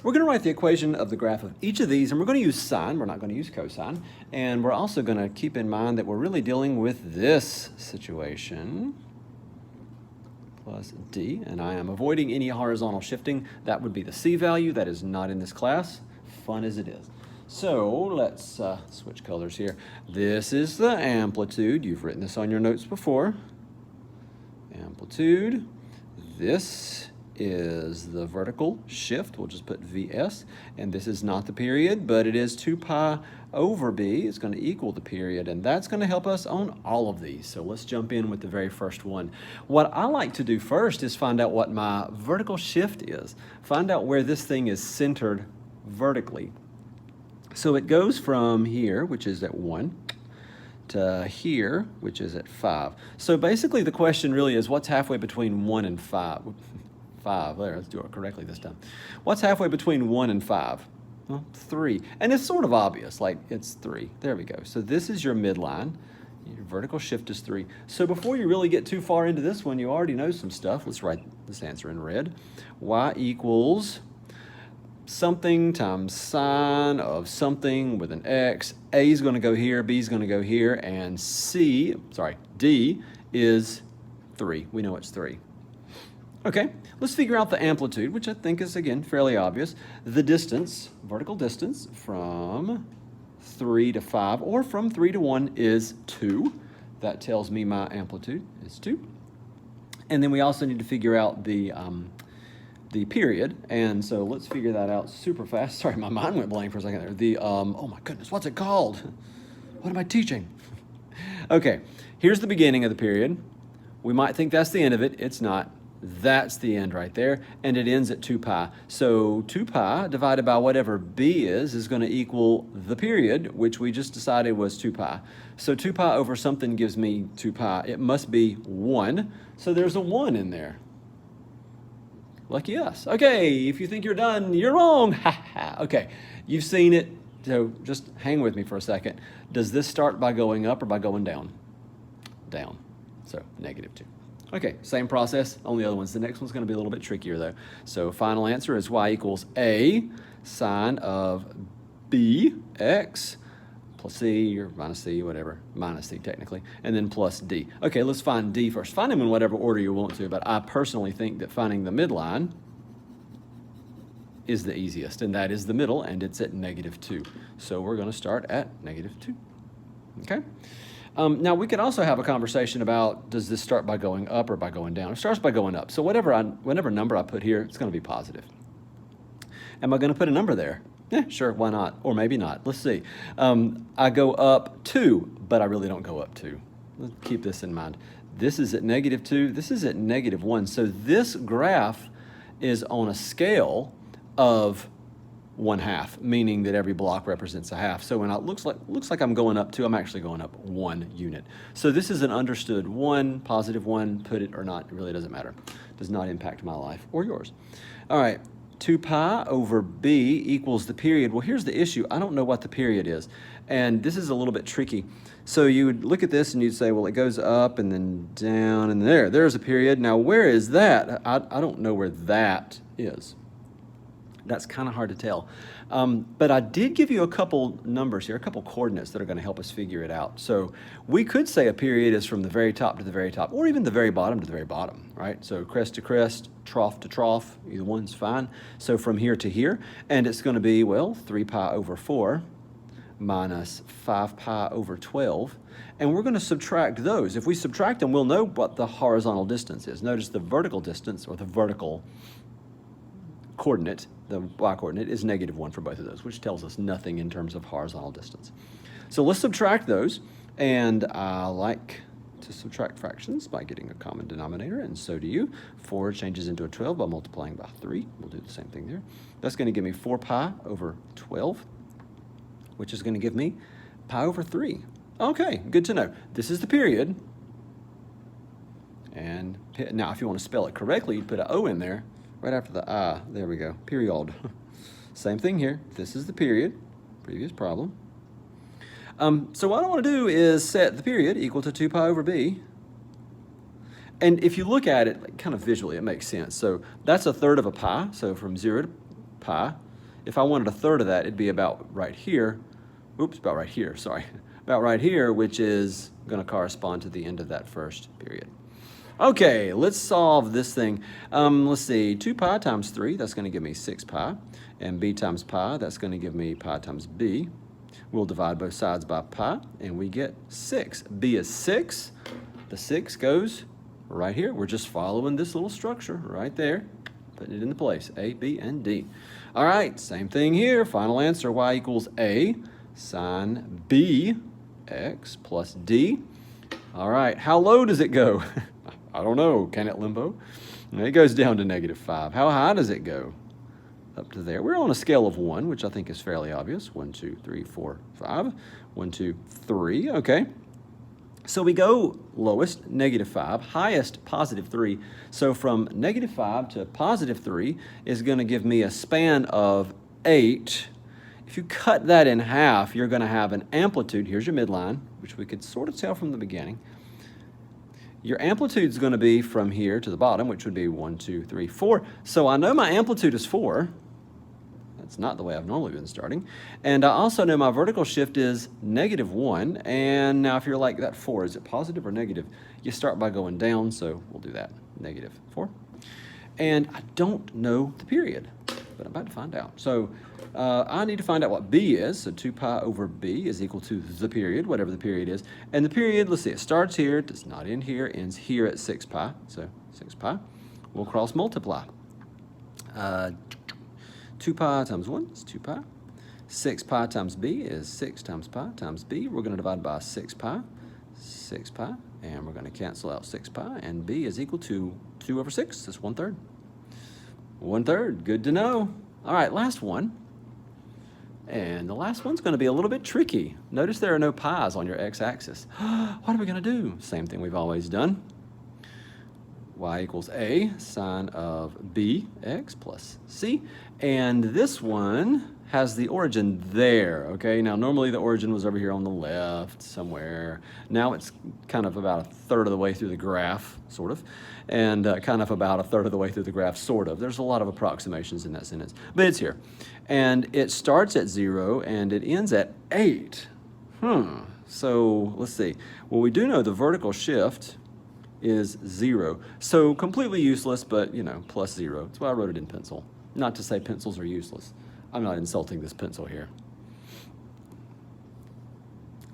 we're going to write the equation of the graph of each of these, and we're going to use sine. We're not going to use cosine. And we're also going to keep in mind that we're really dealing with this situation, plus d, and I am avoiding any horizontal shifting. That would be the c value. That is not in this class, fun as it is. So let's switch colors here. This is the amplitude. You've written this on your notes before. Amplitude. This is the vertical shift. We'll just put Vs. And this is not the period, but it is 2 pi over b. It's going to equal the period, and that's going to help us on all of these. So let's jump in with the very first one. What I like to do first is find out what my vertical shift is. Find out where this thing is centered vertically. So it goes from here, which is at 1, to here, which is at 5. So basically the question really is, what's halfway between 1 and 5? 5, there, let's do it correctly this time. What's halfway between 1 and 5? Well, 3. And it's sort of obvious, like it's 3. There we go. So this is your midline. Your vertical shift is 3. So before you really get too far into this one, you already know some stuff. Let's write this answer in red. Y equals something times sine of something with an x. A is going to go here, B is going to go here, and D is 3. We know it's 3. Okay, let's figure out the amplitude, which I think is, again, fairly obvious. The distance, vertical distance from 3 to 5, or from 3 to 1 is 2. That tells me my amplitude is 2. And then we also need to figure out the period, and so let's figure that out super fast. Sorry, my mind went blank for a second there. Oh my goodness, what's it called? What am I teaching? Okay, here's the beginning of the period. We might think that's the end of it. It's not. That's the end right there, and it ends at 2 pi. So 2 pi divided by whatever b is going to equal the period, which we just decided was 2 pi. So 2 pi over something gives me 2 pi. It must be 1, so there's a 1 in there. Lucky us. Okay, if you think you're done, you're wrong. Ha ha. Okay, you've seen it, so just hang with me for a second. Does this start by going up or by going down? Down. So -2. Okay, same process on the other ones. The next one's going to be a little bit trickier though. So final answer is y equals a sine of bx plus c, or minus c, whatever, minus c technically, and then plus d. Okay, let's find d first. Find them in whatever order you want to, but I personally think that finding the midline is the easiest, and that is the middle, and it's at -2. So we're going to start at -2. Okay? Now, we could also have a conversation about, does this start by going up or by going down? It starts by going up. So whatever number I put here, it's going to be positive. Am I going to put a number there? Yeah, sure, why not? Or maybe not. Let's see. I go up 2, but I really don't go up 2. Let's keep this in mind. This is at -2. This is at -1. So this graph is on a scale of 1/2, meaning that every block represents a half. So when it looks like I'm going up 2, I'm actually going up 1 unit. So this is an understood 1, positive 1, put it or not, it really doesn't matter. Does not impact my life or yours. All right, 2 pi over b equals the period. Well, here's the issue. I don't know what the period is, and this is a little bit tricky. So you would look at this and you'd say, well, it goes up and then down, and there's a period. Now, where is that? I don't know where that is. That's kind of hard to tell. But I did give you a couple numbers here, a couple coordinates that are going to help us figure it out. So we could say a period is from the very top to the very top, or even the very bottom to the very bottom, right? So crest to crest, trough to trough, either one's fine. So from here to here, and it's going to be, well, 3 pi over 4 minus 5 pi over 12. And we're going to subtract those. If we subtract them, we'll know what the horizontal distance is. Notice the vertical distance, or the vertical coordinate, the y-coordinate, is -1 for both of those, which tells us nothing in terms of horizontal distance. So let's subtract those, and I like to subtract fractions by getting a common denominator, and so do you. 4 changes into a 12 by multiplying by 3. We'll do the same thing there. That's going to give me 4 pi over 12, which is going to give me pi over 3. Okay, good to know. This is the period. And now if you want to spell it correctly, you put an O in there right after the I. There we go, period. Same thing here. This is the period, previous problem. So what I want to do is set the period equal to 2 pi over b. And if you look at it kind of visually, it makes sense. So that's 1/3 of a pi. So from 0 to pi, if I wanted a third of that, it'd be about right here. Oops, about right here, sorry. About right here, which is going to correspond to the end of that first period. Okay, let's solve this thing. Let's see, 2 pi times 3, that's going to give me 6 pi. And b times pi, that's going to give me pi times b. We'll divide both sides by pi, and we get 6. B is 6. The 6 goes right here. We're just following this little structure right there, putting it into place, A, B, and D. All right, same thing here. Final answer, y equals A sine B x plus D. All right, how low does it go? I don't know. Can it limbo? It goes down to -5. How high does it go? Up to there. We're on a scale of 1, which I think is fairly obvious. 1, 2, 3, 4, 5. 1, 2, 3. Okay. So we go lowest, -5, highest, +3. So from -5 to +3 is going to give me a span of 8. If you cut that in half, you're going to have an amplitude. Here's your midline, which we could sort of tell from the beginning. Your amplitude is going to be from here to the bottom, which would be 1, 2, 3, 4. So I know my amplitude is 4. That's not the way I've normally been starting. And I also know my vertical shift is -1. And now if you're like, that 4, is it positive or negative? You start by going down, so we'll do that, -4. And I don't know the period, but I'm about to find out. So I need to find out what b is. So 2 pi over b is equal to the period, whatever the period is. And the period, let's see, it starts here, does not end here, ends here at 6 pi. So 6 pi. We'll cross multiply. 2 pi times 1 is 2 pi. 6 pi times b is 6 times pi times b. We're going to divide by 6 pi, and we're going to cancel out 6 pi, and b is equal to 2 over 6. That's 1/3. 1/3, good to know. All right, last one. And the last one's going to be a little bit tricky. Notice there are no pi's on your x-axis. What are we going to do? Same thing we've always done. Y equals A sine of B x plus C. And this one has the origin there, okay? Now, normally the origin was over here on the left somewhere. Now it's kind of about 1/3 of the way through the graph, sort of, and kind of about 1/3 of the way through the graph, sort of. There's a lot of approximations in that sentence, but it's here. And it starts at 0 and it ends at 8. So let's see. Well, we do know the vertical shift is 0. So completely useless, but, you know, +0. That's why I wrote it in pencil. Not to say pencils are useless. I'm not insulting this pencil here.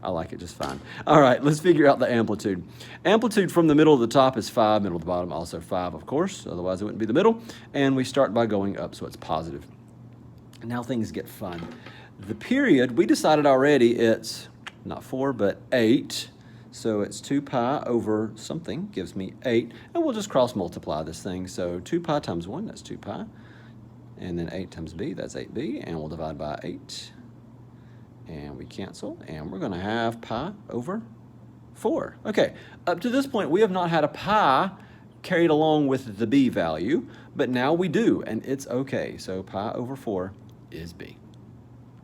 I like it just fine. All right, let's figure out the amplitude. Amplitude from the middle of the top is 5, middle of the bottom also 5, of course. Otherwise, it wouldn't be the middle. And we start by going up, so it's positive. And now things get fun. The period, we decided already it's not 4, but 8. So it's 2 pi over something, gives me 8. And we'll just cross multiply this thing. So 2 pi times 1, that's 2 pi. And then 8 times b, that's 8b. And we'll divide by 8. And we cancel. And we're going to have pi over 4. Okay, up to this point, we have not had a pi carried along with the b value. But now we do, and it's okay. So pi over 4 is b.